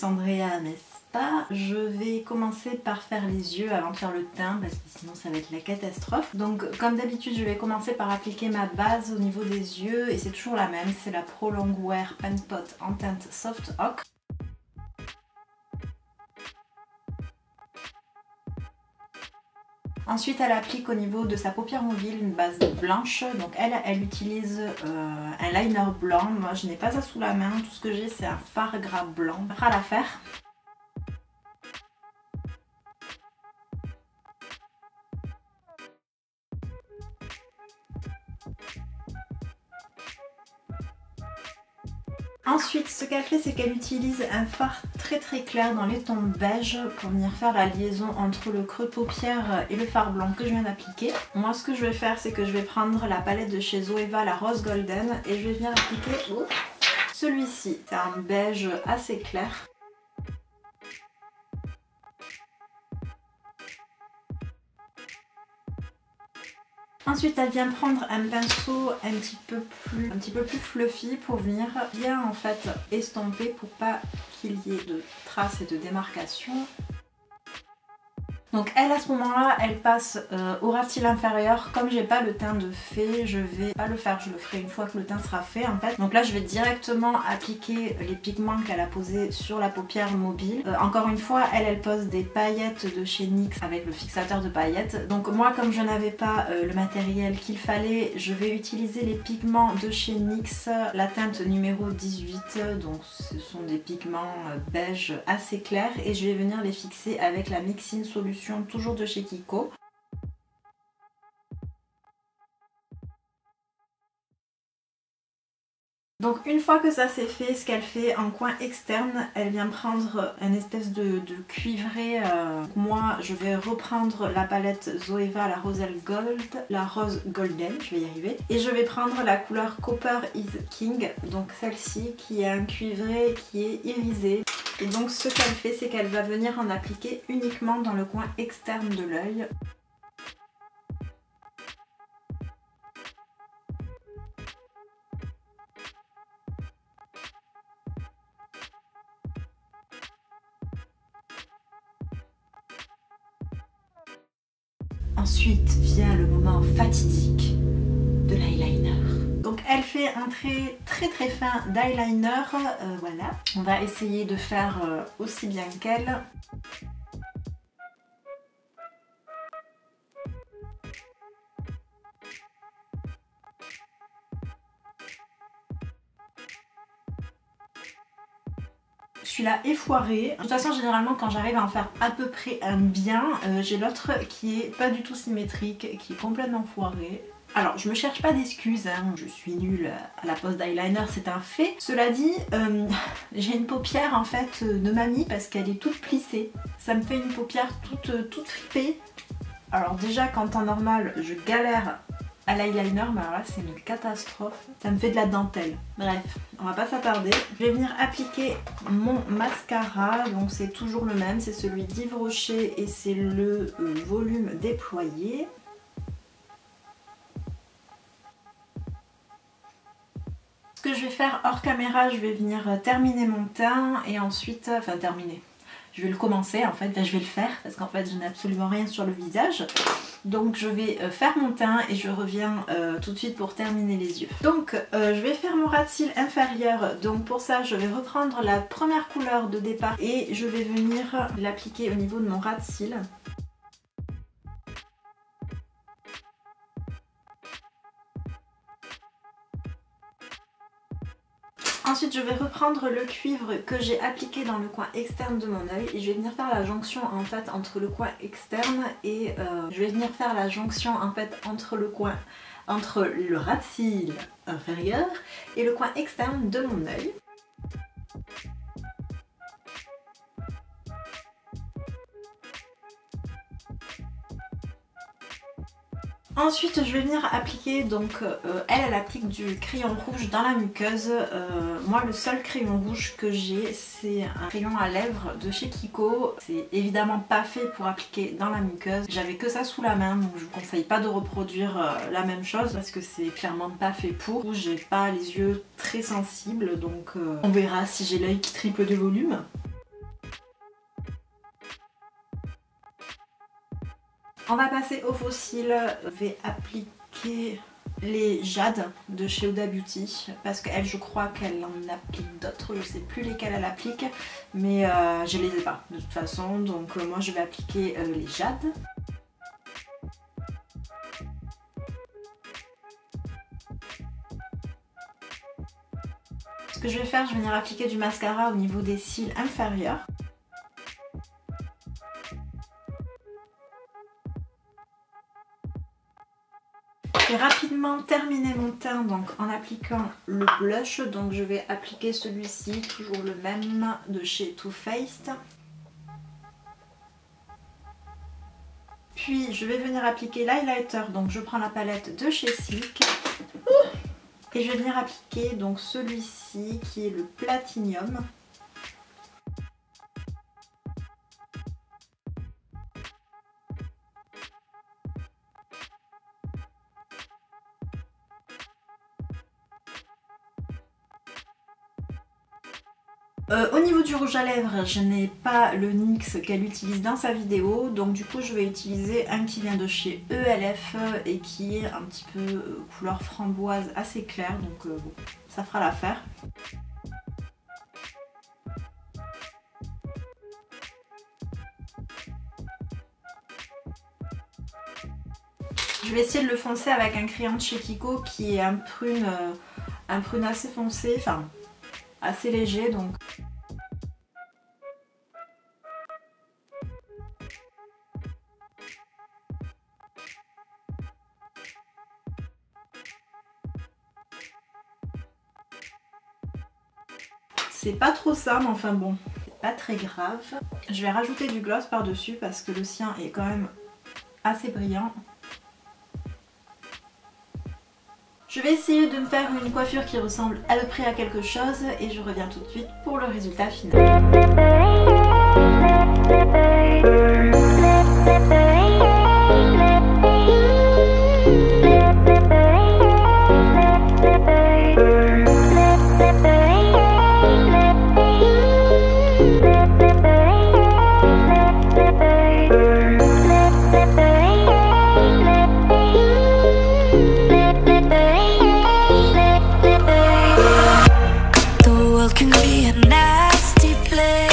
Andrea, n'est-ce pas? Je vais commencer par faire les yeux avant de faire le teint parce que sinon ça va être la catastrophe. Donc comme d'habitude je vais commencer par appliquer ma base au niveau des yeux et c'est toujours la même, c'est la Pro Longwear Pen Pot en teinte Soft Ocre. Ensuite elle applique au niveau de sa paupière mobile une base blanche, donc elle utilise un liner blanc, moi je n'ai pas ça sous la main, tout ce que j'ai c'est un fard gras blanc, on fera l'affaire. Ensuite, ce qu'elle fait, c'est qu'elle utilise un fard très clair dans les tons beige pour venir faire la liaison entre le creux de paupière et le fard blanc que je viens d'appliquer. Moi, ce que je vais faire, c'est que je vais prendre la palette de chez Zoeva, la Rose Golden, et je vais venir appliquer celui-ci. C'est un beige assez clair. Ensuite, elle vient prendre un pinceau un petit peu plus fluffy pour venir bien en fait estomper pour pas qu'il y ait de traces et de démarcations. Donc elle à ce moment-là, elle passe au ras de cils inférieur. Comme j'ai pas le teint de fée, je vais pas le faire, je le ferai une fois que le teint sera fait en fait. Donc là je vais directement appliquer les pigments qu'elle a posés sur la paupière mobile. Encore une fois, elle pose des paillettes de chez NYX avec le fixateur de paillettes. Donc moi comme je n'avais pas le matériel qu'il fallait, je vais utiliser les pigments de chez NYX, la teinte numéro 18. Donc ce sont des pigments beige assez clairs et je vais venir les fixer avec la Mixing Solution toujours de chez Kiko. Donc une fois que ça c'est fait, ce qu'elle fait en coin externe, elle vient prendre un espèce de cuivré. Moi je vais reprendre la palette Zoeva, la Rose Golden, je vais y arriver. Et je vais prendre la couleur Copper is King, donc celle-ci qui est un cuivré qui est irisé. Et donc ce qu'elle fait, c'est qu'elle va venir en appliquer uniquement dans le coin externe de l'œil. Ensuite vient le moment fatidique de l'eyeliner. Donc elle fait un trait très fin d'eyeliner, voilà. On va essayer de faire aussi bien qu'elle. Celui-là est foiré. De toute façon généralement quand j'arrive à en faire à peu près un bien, j'ai l'autre qui est pas du tout symétrique, qui est complètement foiré. Alors je me cherche pas d'excuses, hein. Je suis nulle à la pose d'eyeliner, c'est un fait. Cela dit, j'ai une paupière en fait de mamie parce qu'elle est toute plissée. Ça me fait une paupière toute fripée. Alors déjà quand en normal je galère à l'eyeliner, mais alors là c'est une catastrophe. Ça me fait de la dentelle. Bref, on va pas s'attarder. Je vais venir appliquer mon mascara. Donc c'est toujours le même, c'est celui d'Yves Rocher et c'est le volume déployé. Ce que je vais faire hors caméra, je vais venir terminer mon teint et ensuite, enfin terminer. Je vais le commencer en fait, je vais le faire parce qu'en fait je n'ai absolument rien sur le visage. Donc je vais faire mon teint et je reviens tout de suite pour terminer les yeux. Donc je vais faire mon ras de cils inférieur. Donc pour ça je vais reprendre la première couleur de départ et je vais venir l'appliquer au niveau de mon ras de cils. Ensuite je vais reprendre le cuivre que j'ai appliqué dans le coin externe de mon œil et je vais venir faire la jonction en fait entre le coin externe et je vais venir faire la jonction en fait entre le ras de cils inférieur et le coin externe de mon œil. Ensuite je vais venir appliquer, donc elle applique du crayon rouge dans la muqueuse. Moi le seul crayon rouge que j'ai c'est un crayon à lèvres de chez Kiko. C'est évidemment pas fait pour appliquer dans la muqueuse. J'avais que ça sous la main donc je vous conseille pas de reproduire la même chose parce que c'est clairement pas fait pour. J'ai pas les yeux très sensibles donc on verra si j'ai l'œil qui triple de volume. On va passer aux fossiles. Je vais appliquer les jades de chez Huda Beauty parce qu'elle, je crois qu'elle en applique d'autres, je sais plus lesquelles elle applique, mais je les ai pas de toute façon, donc moi je vais appliquer les jades. Ce que je vais faire, je vais venir appliquer du mascara au niveau des cils inférieurs. Je vais rapidement terminer mon teint donc en appliquant le blush. Donc je vais appliquer celui-ci, toujours le même de chez Too Faced. Puis je vais venir appliquer l'highlighter. Donc je prends la palette de chez Silk. Et je vais venir appliquer donc celui-ci qui est le Platinum. Au niveau du rouge à lèvres, je n'ai pas le NYX qu'elle utilise dans sa vidéo, donc du coup je vais utiliser un qui vient de chez ELF et qui est un petit peu couleur framboise assez claire, donc bon, ça fera l'affaire. Je vais essayer de le foncer avec un crayon de chez Kiko qui est un prune assez foncé, enfin assez léger donc. C'est pas trop ça, mais enfin bon, c'est pas très grave. Je vais rajouter du gloss par-dessus parce que le sien est quand même assez brillant. Je vais essayer de me faire une coiffure qui ressemble à peu près à quelque chose et je reviens tout de suite pour le résultat final. Can be a nasty place.